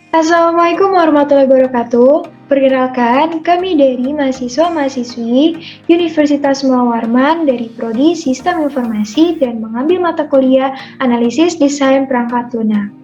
Assalamualaikum warahmatullahi wabarakatuh. Perkenalkan, kami dari mahasiswa-mahasiswi Universitas Muhammad Warman dari Prodi Sistem Informasi dan mengambil mata kuliah Analisis Desain Perangkat Lunak.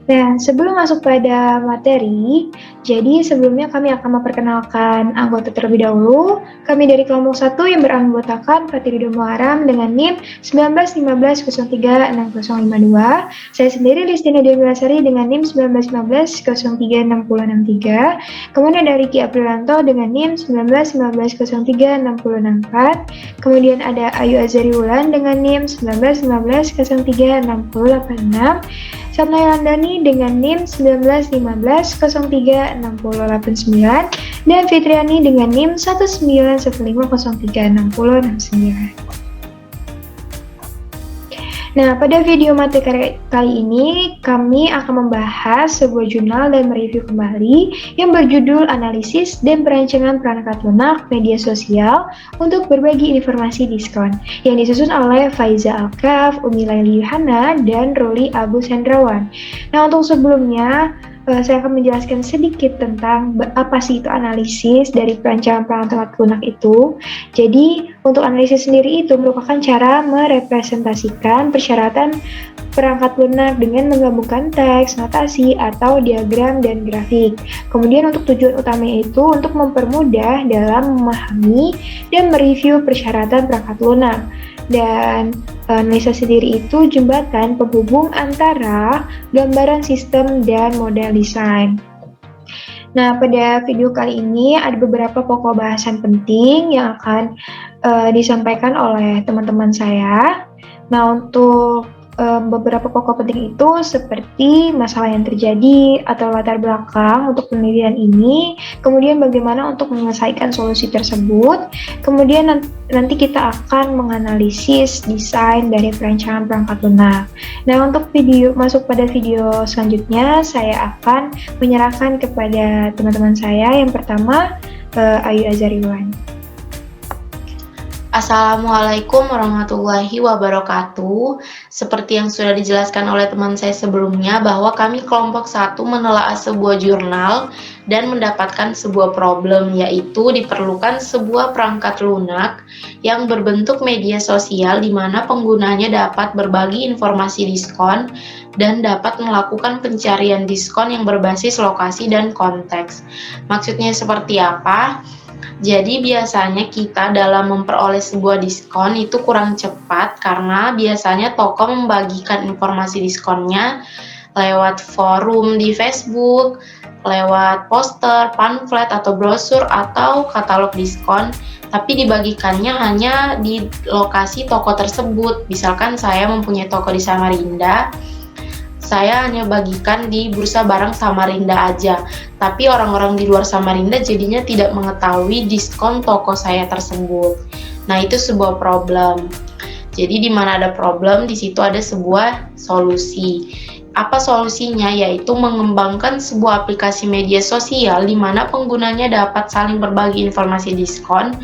Nah, sebelum masuk pada materi, jadi sebelumnya kami akan memperkenalkan anggota terlebih dahulu. Kami dari kelompok 1 yang beranggotakan Pratirido Muharam dengan NIM 1915036052. Saya sendiri Listina Dewi Lasari dengan NIM 1915036063. Kemudian ada Riki Aprilanto dengan NIM 1915036064. Kemudian ada Ayu Azari Wulan dengan NIM 1915036086. Sapna Landani dengan NIM 1915036089 dan Fitriani dengan NIM 1915036069. Nah, pada video materi kali ini, kami akan membahas sebuah jurnal dan mereview kembali yang berjudul Analisis dan Perancangan Perangkat Lunak Media Sosial untuk Berbagi Informasi Diskon, yang disusun oleh Faiza Alkaf, Umi Laili Yuhana, dan Roli Abu Sendrawan. Nah, untuk sebelumnya, saya akan menjelaskan sedikit tentang apa sih itu analisis dari perancangan perangkat lunak itu. Jadi, untuk analisis sendiri itu merupakan cara merepresentasikan persyaratan perangkat lunak dengan menggabungkan teks, notasi, atau diagram dan grafik. Kemudian untuk tujuan utamanya itu untuk mempermudah dalam memahami dan mereview persyaratan perangkat lunak. Dan analisa sendiri itu jembatan penghubung antara gambaran sistem dan model desain. Nah, pada video kali ini ada beberapa pokok bahasan penting yang akan disampaikan oleh teman-teman saya. Nah, untuk beberapa pokok penting itu seperti masalah yang terjadi atau latar belakang untuk penelitian ini, kemudian bagaimana untuk menyelesaikan solusi tersebut, kemudian nanti kita akan menganalisis desain dari perancangan perangkat lunak. Nah, untuk masuk pada video selanjutnya, saya akan menyerahkan kepada teman-teman saya. Yang pertama, Ayu Azariwan. Assalamualaikum warahmatullahi wabarakatuh. Seperti yang sudah dijelaskan oleh teman saya sebelumnya, bahwa kami kelompok 1 menelaah sebuah jurnal dan mendapatkan sebuah problem, yaitu diperlukan sebuah perangkat lunak yang berbentuk media sosial di mana penggunanya dapat berbagi informasi diskon dan dapat melakukan pencarian diskon yang berbasis lokasi dan konteks. Maksudnya seperti apa? Jadi biasanya kita dalam memperoleh sebuah diskon itu kurang cepat karena biasanya toko membagikan informasi diskonnya lewat forum di Facebook, lewat poster, pamflet atau brosur atau katalog diskon, tapi dibagikannya hanya di lokasi toko tersebut. Misalkan saya mempunyai toko di Samarinda, saya hanya bagikan di Bursa Barang Samarinda aja, tapi orang-orang di luar Samarinda jadinya tidak mengetahui diskon toko saya tersebut. Nah, itu sebuah problem. Jadi di mana ada problem, di situ ada sebuah solusi. Apa solusinya? Yaitu mengembangkan sebuah aplikasi media sosial di mana penggunanya dapat saling berbagi informasi diskon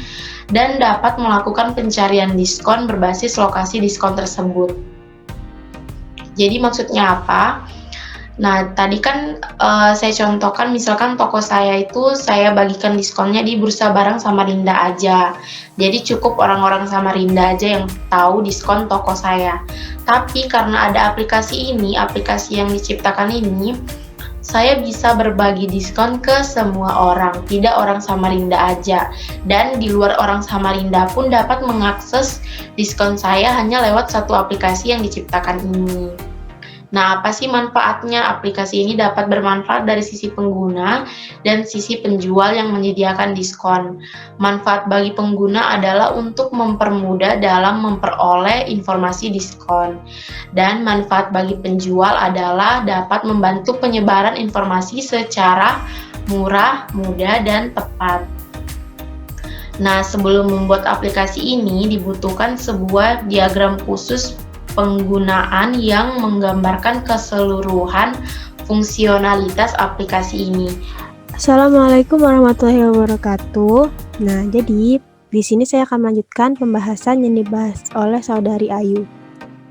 dan dapat melakukan pencarian diskon berbasis lokasi diskon tersebut. Jadi maksudnya apa? Nah, tadi kan saya contohkan misalkan toko saya itu saya bagikan diskonnya di Bursa Barang Samarinda aja. Jadi cukup orang-orang Samarinda aja yang tahu diskon toko saya. Tapi karena ada aplikasi ini, aplikasi yang diciptakan ini, saya bisa berbagi diskon ke semua orang, tidak orang Samarinda aja. Dan di luar orang Samarinda pun dapat mengakses diskon saya hanya lewat satu aplikasi yang diciptakan ini. Nah, apa sih manfaatnya? Aplikasi ini dapat bermanfaat dari sisi pengguna dan sisi penjual yang menyediakan diskon. Manfaat bagi pengguna adalah untuk mempermudah dalam memperoleh informasi diskon. Dan manfaat bagi penjual adalah dapat membantu penyebaran informasi secara murah, mudah, dan tepat. Nah, sebelum membuat aplikasi ini dibutuhkan sebuah diagram khusus penggunaan yang menggambarkan keseluruhan fungsionalitas aplikasi ini. Assalamualaikum warahmatullahi wabarakatuh. Nah, jadi di sini saya akan melanjutkan pembahasan yang dibahas oleh saudari Ayu.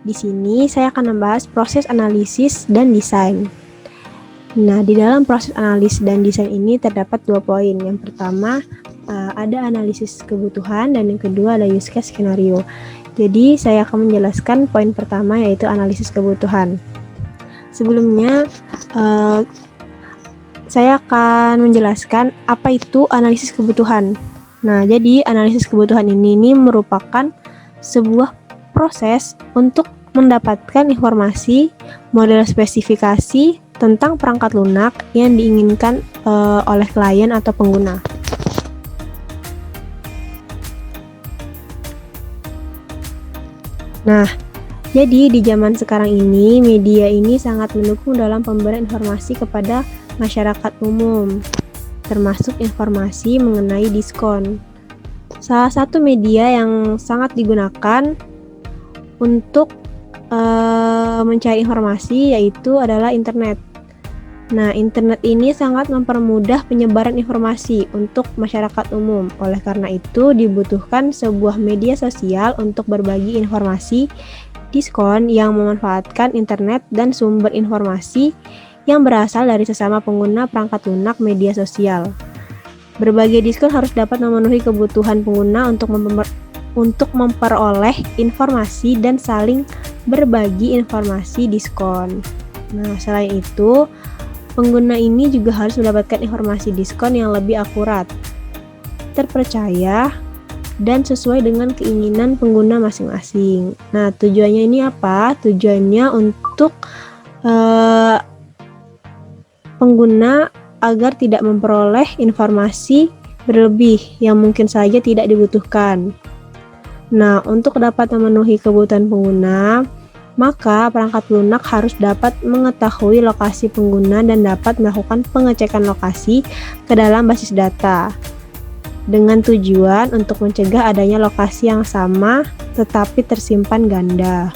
Di sini saya akan membahas proses analisis dan desain. Nah, di dalam proses analisis dan desain ini terdapat 2 poin. Yang pertama, ada analisis kebutuhan, dan yang kedua ada use case skenario. Jadi, saya akan menjelaskan poin pertama, yaitu analisis kebutuhan. Sebelumnya, saya akan menjelaskan apa itu analisis kebutuhan. Nah, jadi analisis kebutuhan ini merupakan sebuah proses untuk mendapatkan informasi, model spesifikasi tentang perangkat lunak yang diinginkan oleh klien atau pengguna. Nah, jadi di zaman sekarang ini, media ini sangat mendukung dalam pemberian informasi kepada masyarakat umum, termasuk informasi mengenai diskon. Salah satu media yang sangat digunakan untuk mencari informasi yaitu adalah internet. Nah, internet ini sangat mempermudah penyebaran informasi untuk masyarakat umum. Oleh karena itu, dibutuhkan sebuah media sosial untuk berbagi informasi diskon yang memanfaatkan internet dan sumber informasi yang berasal dari sesama pengguna perangkat lunak media sosial. Berbagai diskon harus dapat memenuhi kebutuhan pengguna untuk memperoleh informasi dan saling berbagi informasi diskon. Nah, selain itu, pengguna ini juga harus mendapatkan informasi diskon yang lebih akurat, terpercaya, dan sesuai dengan keinginan pengguna masing-masing. Nah, tujuannya ini apa? Tujuannya untuk pengguna agar tidak memperoleh informasi berlebih yang mungkin saja tidak dibutuhkan. Nah, untuk dapat memenuhi kebutuhan pengguna, maka perangkat lunak harus dapat mengetahui lokasi pengguna dan dapat melakukan pengecekan lokasi ke dalam basis data dengan tujuan untuk mencegah adanya lokasi yang sama tetapi tersimpan ganda.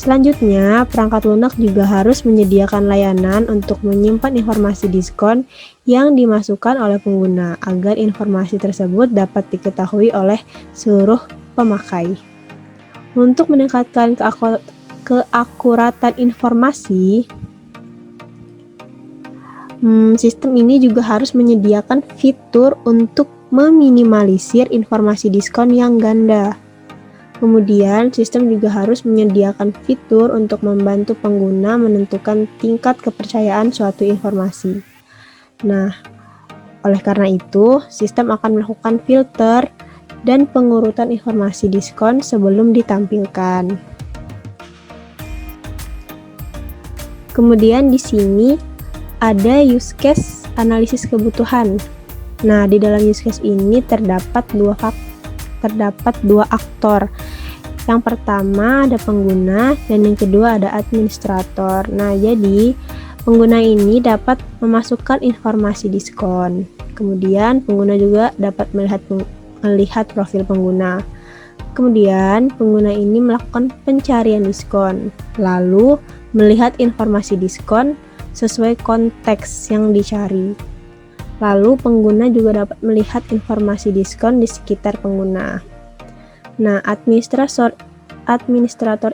Selanjutnya, perangkat lunak juga harus menyediakan layanan untuk menyimpan informasi diskon yang dimasukkan oleh pengguna agar informasi tersebut dapat diketahui oleh seluruh pemakai. Untuk meningkatkan keakuratan informasi, sistem ini juga harus menyediakan fitur untuk meminimalisir informasi diskon yang ganda. Kemudian, sistem juga harus menyediakan fitur untuk membantu pengguna menentukan tingkat kepercayaan suatu informasi. Nah, oleh karena itu, sistem akan melakukan filter dan pengurutan informasi diskon sebelum ditampilkan. Kemudian di sini ada use case analisis kebutuhan. Nah, di dalam use case ini terdapat dua aktor. Yang pertama ada pengguna dan yang kedua ada administrator. Nah, jadi pengguna ini dapat memasukkan informasi diskon. Kemudian pengguna juga dapat melihat profil pengguna. Kemudian pengguna ini melakukan pencarian diskon, lalu melihat informasi diskon sesuai konteks yang dicari. Lalu pengguna juga dapat melihat informasi diskon di sekitar pengguna. Nah, administrator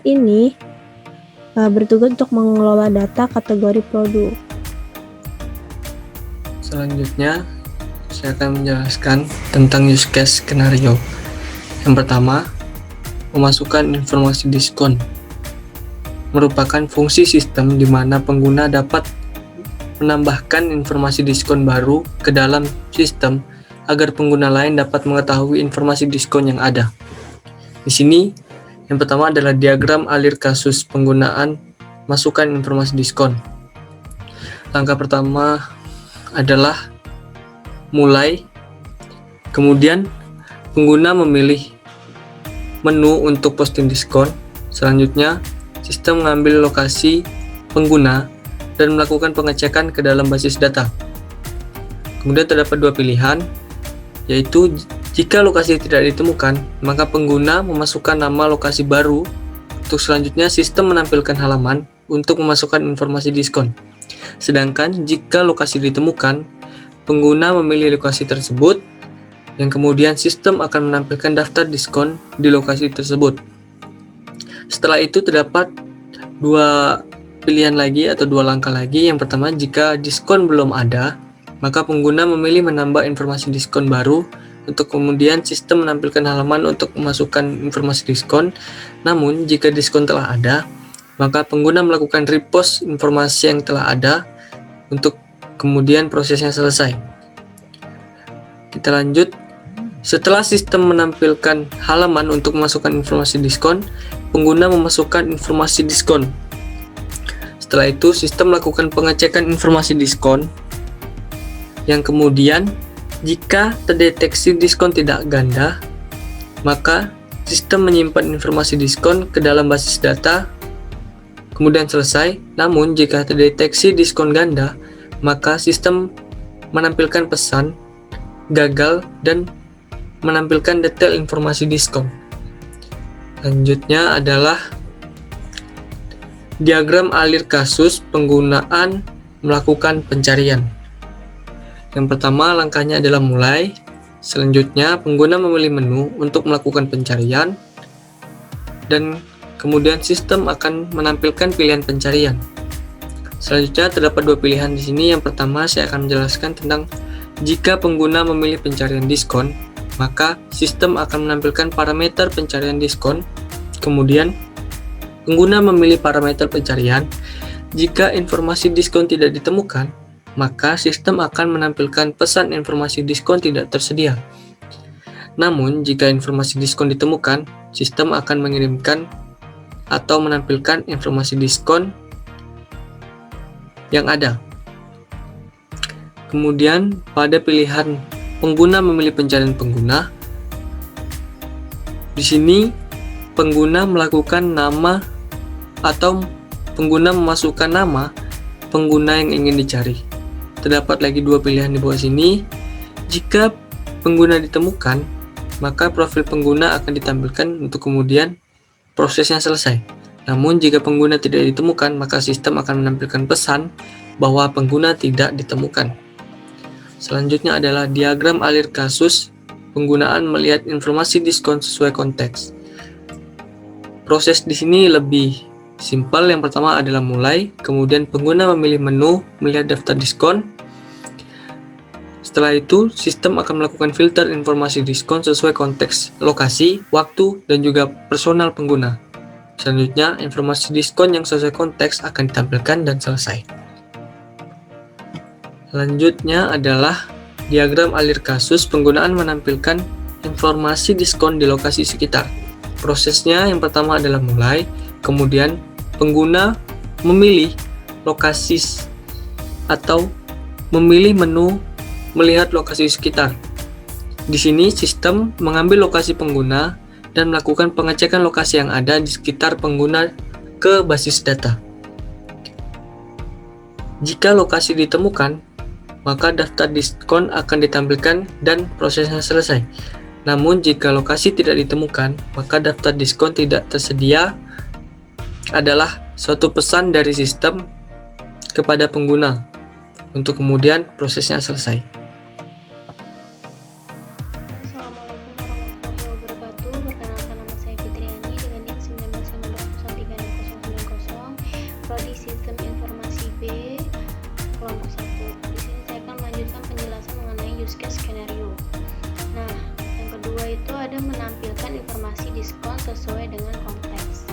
ini bertugas untuk mengelola data kategori produk. Selanjutnya, saya akan menjelaskan tentang use case skenario. Yang pertama, memasukkan informasi diskon merupakan fungsi sistem di mana pengguna dapat menambahkan informasi diskon baru ke dalam sistem agar pengguna lain dapat mengetahui informasi diskon yang ada. Di sini, yang pertama adalah diagram alir kasus penggunaan masukkan informasi diskon. Langkah pertama adalah mulai, kemudian pengguna memilih menu untuk posting diskon. Selanjutnya, sistem mengambil lokasi pengguna dan melakukan pengecekan ke dalam basis data. Kemudian terdapat dua pilihan, yaitu jika lokasi tidak ditemukan, maka pengguna memasukkan nama lokasi baru. Untuk selanjutnya, sistem menampilkan halaman untuk memasukkan informasi diskon. Sedangkan jika lokasi ditemukan, pengguna memilih lokasi tersebut, yang kemudian sistem akan menampilkan daftar diskon di lokasi tersebut. Setelah itu terdapat dua pilihan lagi atau 2 langkah lagi. Yang pertama, jika diskon belum ada, maka pengguna memilih menambah informasi diskon baru untuk kemudian sistem menampilkan halaman untuk memasukkan informasi diskon. Namun, jika diskon telah ada, maka pengguna melakukan repost informasi yang telah ada untuk kemudian prosesnya selesai. Kita lanjut. Setelah sistem menampilkan halaman untuk memasukkan informasi diskon, pengguna memasukkan informasi diskon. Setelah itu, sistem melakukan pengecekan informasi diskon, yang kemudian jika terdeteksi diskon tidak ganda, maka sistem menyimpan informasi diskon ke dalam basis data, kemudian selesai. Namun, jika terdeteksi diskon ganda, maka sistem menampilkan pesan gagal dan menampilkan detail informasi diskon. Selanjutnya adalah diagram alir kasus penggunaan melakukan pencarian. Yang pertama, langkahnya adalah mulai. Selanjutnya, pengguna memilih menu untuk melakukan pencarian, dan kemudian sistem akan menampilkan pilihan pencarian. Selanjutnya, terdapat 2 pilihan di sini. Yang pertama, saya akan menjelaskan tentang jika pengguna memilih pencarian diskon, maka sistem akan menampilkan parameter pencarian diskon. Kemudian, pengguna memilih parameter pencarian. Jika informasi diskon tidak ditemukan, maka sistem akan menampilkan pesan informasi diskon tidak tersedia. Namun, jika informasi diskon ditemukan, sistem akan mengirimkan atau menampilkan informasi diskon yang ada. Kemudian, pada pilihan pengguna memilih pencarian pengguna, di sini pengguna melakukan nama atau pengguna memasukkan nama pengguna yang ingin dicari. Terdapat lagi 2 pilihan di bawah sini. Jika pengguna ditemukan, maka profil pengguna akan ditampilkan untuk kemudian prosesnya selesai. Namun, jika pengguna tidak ditemukan, maka sistem akan menampilkan pesan bahwa pengguna tidak ditemukan. Selanjutnya adalah diagram alir kasus penggunaan melihat informasi diskon sesuai konteks. Proses di sini lebih simpel. Yang pertama adalah mulai, kemudian pengguna memilih menu melihat daftar diskon. Setelah itu, sistem akan melakukan filter informasi diskon sesuai konteks, lokasi, waktu, dan juga personal pengguna. Selanjutnya, informasi diskon yang sesuai konteks akan ditampilkan dan selesai. Selanjutnya adalah diagram alir kasus penggunaan menampilkan informasi diskon di lokasi sekitar. Prosesnya yang pertama adalah mulai, kemudian pengguna memilih lokasi atau memilih menu melihat lokasi sekitar. Di sini sistem mengambil lokasi pengguna dan melakukan pengecekan lokasi yang ada di sekitar pengguna ke basis data. Jika lokasi ditemukan, maka daftar diskon akan ditampilkan dan prosesnya selesai. Namun, jika lokasi tidak ditemukan, maka daftar diskon tidak tersedia adalah suatu pesan dari sistem kepada pengguna untuk kemudian prosesnya selesai. Assalamualaikum warahmatullahi wabarakatuh. Perkenalkan, nama saya Fitriani dengan NIK 19936090, Prodi Sistem Informasi B, kelompok 1. Di sini saya akan melanjutkan penjelasan mengenai use case skenario. Nah, yang kedua itu ada menampilkan informasi diskon sesuai dengan konteks.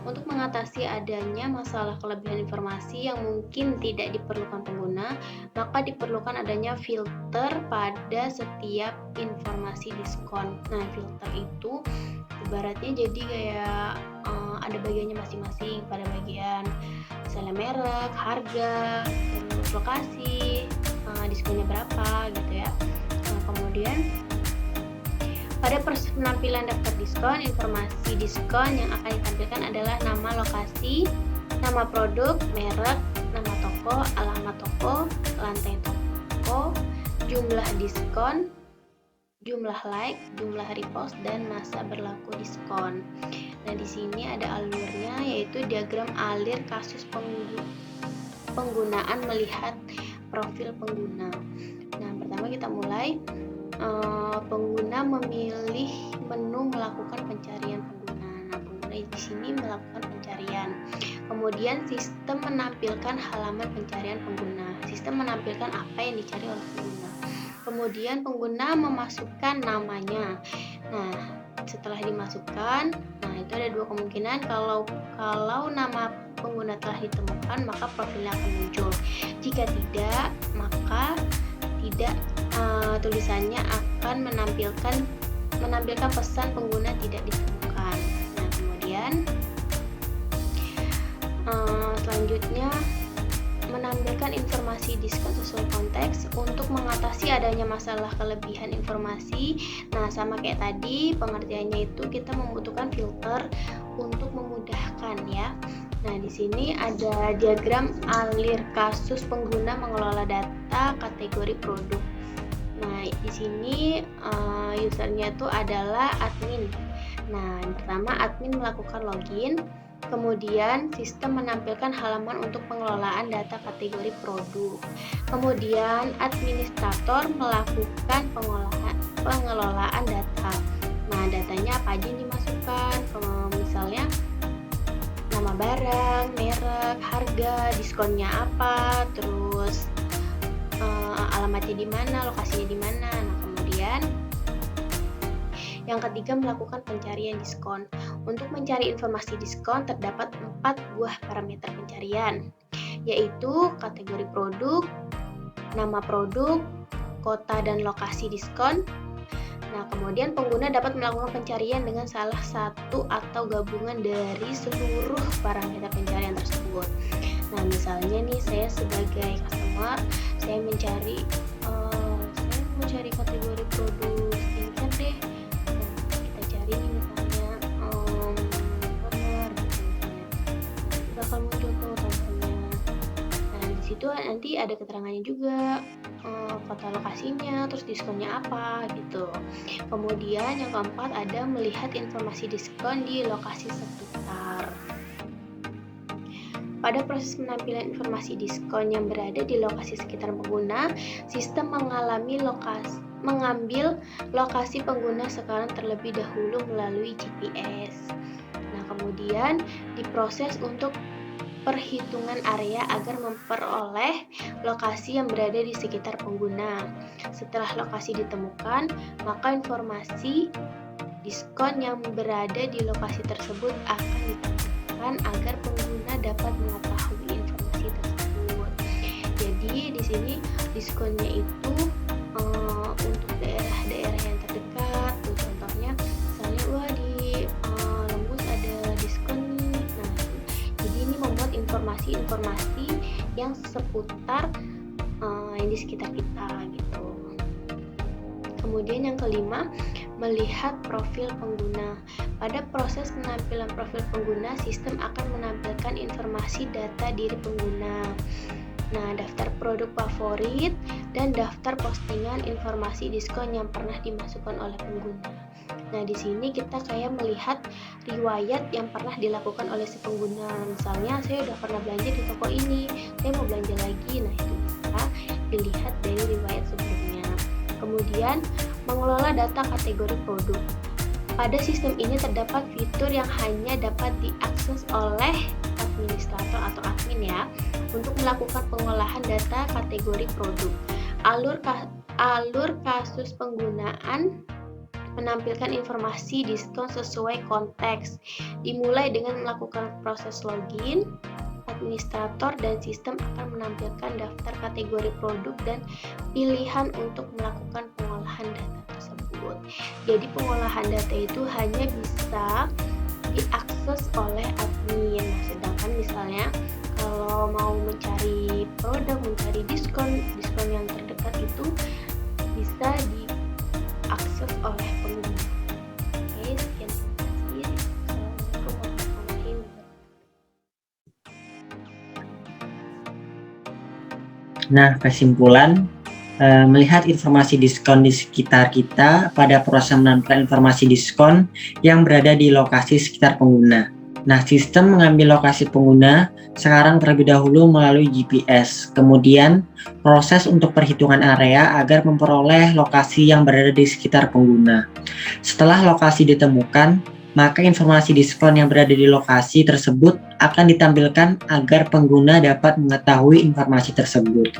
Untuk mengatasi adanya masalah kelebihan informasi yang mungkin tidak diperlukan pengguna, maka diperlukan adanya filter pada setiap informasi diskon. Nah, filter itu ibaratnya jadi kayak ada bagiannya masing-masing, pada bagian misalnya merek, harga, terus lokasi, diskonnya berapa gitu ya. Nah, kemudian pada penampilan daftar diskon, informasi diskon yang akan ditampilkan adalah nama lokasi, nama produk, merek, nama toko, alamat toko, lantai toko, jumlah diskon, jumlah like, jumlah repost, dan masa berlaku diskon. Nah, di sini ada alurnya, yaitu diagram alir kasus penggunaan melihat profil pengguna. Nah, pertama kita mulai. Pengguna memilih menu melakukan pencarian pengguna. Nah, pengguna di sini melakukan pencarian. Kemudian sistem menampilkan halaman pencarian pengguna. Sistem menampilkan apa yang dicari oleh pengguna. Kemudian pengguna memasukkan namanya. Nah, setelah dimasukkan, nah itu ada dua kemungkinan. Kalau nama pengguna telah ditemukan, maka profilnya akan muncul. Jika tidak, maka tidak, tulisannya akan menampilkan pesan pengguna tidak ditemukan. Nah, kemudian selanjutnya menampilkan informasi diskon sesuai konteks untuk mengatasi adanya masalah kelebihan informasi. Nah, sama kayak tadi, pengertiannya itu kita membutuhkan filter untuk memudahkan ya. Nah, di sini ada diagram alir kasus pengguna mengelola data kategori produk. Nah, di sini usernya itu adalah admin. Nah, yang pertama admin melakukan login. Kemudian sistem menampilkan halaman untuk pengelolaan data kategori produk. Kemudian administrator melakukan pengelolaan data. Nah, datanya apa aja yang dimasukkan? Misalnya nama barang, merek, harga, diskonnya apa, terus alamatnya di mana, lokasinya di mana. Nah, kemudian yang ketiga melakukan pencarian diskon. Untuk mencari informasi diskon terdapat 4 buah parameter pencarian, yaitu kategori produk, nama produk, kota dan lokasi diskon. Nah, kemudian pengguna dapat melakukan pencarian dengan salah satu atau gabungan dari seluruh parameter pencarian tersebut. Nah, misalnya nih saya sebagai customer, saya mencari kategori produk skincare deh. Nah, kita cari nih misalnya toner gitu misalnya. Bakal muncul tuh tonernya. Nah, di situ nanti ada keterangannya juga, kota lokasinya, terus diskonnya apa gitu. Kemudian yang keempat ada melihat informasi diskon di lokasi sekitar. Pada proses penampilan informasi diskon yang berada di lokasi sekitar pengguna, sistem mengambil lokasi pengguna sekarang terlebih dahulu melalui GPS. Nah, kemudian diproses untuk perhitungan area agar memperoleh lokasi yang berada di sekitar pengguna. Setelah lokasi ditemukan, maka informasi diskon yang berada di lokasi tersebut akan ditemukan agar pengguna dapat mengetahui informasi tersebut. Jadi di sini diskonnya itu untuk daerah-daerah yang terdekat. Tuh, contohnya misalnya di Lembus ada diskon nih. Nah, jadi ini membuat informasi yang seputar yang di sekitar kita gitu. Kemudian yang kelima, melihat profil pengguna. Pada proses penampilan profil pengguna, sistem akan menampilkan informasi data diri pengguna. Nah, daftar produk favorit dan daftar postingan informasi diskon yang pernah dimasukkan oleh pengguna. Nah, di sini kita kayak melihat riwayat yang pernah dilakukan oleh si pengguna. Misalnya, saya udah pernah belanja di toko ini, saya mau belanja lagi. Nah, itu bisa dilihat dari riwayat sebelumnya. Kemudian, mengelola data kategori produk. Pada sistem ini terdapat fitur yang hanya dapat diakses oleh administrator atau admin ya, untuk melakukan pengolahan data kategori produk. Alur kasus penggunaan menampilkan informasi diskon sesuai konteks, dimulai dengan melakukan proses login. Administrator dan sistem akan menampilkan daftar kategori produk dan pilihan untuk melakukan pengolahan data tersebut. Jadi pengolahan data itu hanya bisa diakses oleh admin. Sedangkan misalnya kalau mau mencari produk, mencari diskon yang terdekat itu bisa diakses oleh pengguna. Oke, sekian terima kasih. Assalamualaikum warahmatullahi wabarakatuh. Nah, kesimpulan, melihat informasi diskon di sekitar kita pada proses menampilkan informasi diskon yang berada di lokasi sekitar pengguna. Nah, sistem mengambil lokasi pengguna sekarang terlebih dahulu melalui GPS. Kemudian, proses untuk perhitungan area agar memperoleh lokasi yang berada di sekitar pengguna. Setelah lokasi ditemukan, maka informasi diskon yang berada di lokasi tersebut akan ditampilkan agar pengguna dapat mengetahui informasi tersebut.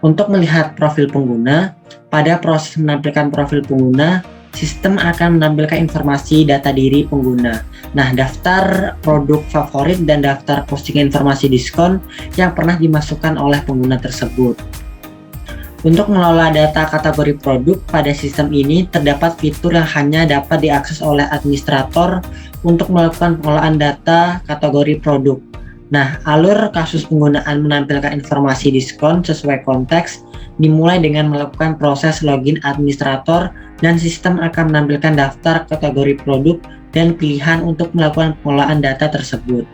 Untuk melihat profil pengguna, pada proses menampilkan profil pengguna, sistem akan menampilkan informasi data diri pengguna. Nah, daftar produk favorit dan daftar postingan informasi diskon yang pernah dimasukkan oleh pengguna tersebut. Untuk mengelola data kategori produk, pada sistem ini terdapat fitur yang hanya dapat diakses oleh administrator untuk melakukan pengelolaan data kategori produk. Nah, alur kasus penggunaan menampilkan informasi diskon sesuai konteks dimulai dengan melakukan proses login administrator, dan sistem akan menampilkan daftar kategori produk dan pilihan untuk melakukan pengelolaan data tersebut.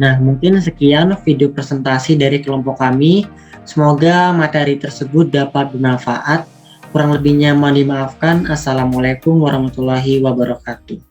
Nah, mungkin sekian video presentasi dari kelompok kami. Semoga materi tersebut dapat bermanfaat. Kurang lebihnya mohon dimaafkan. Assalamualaikum warahmatullahi wabarakatuh.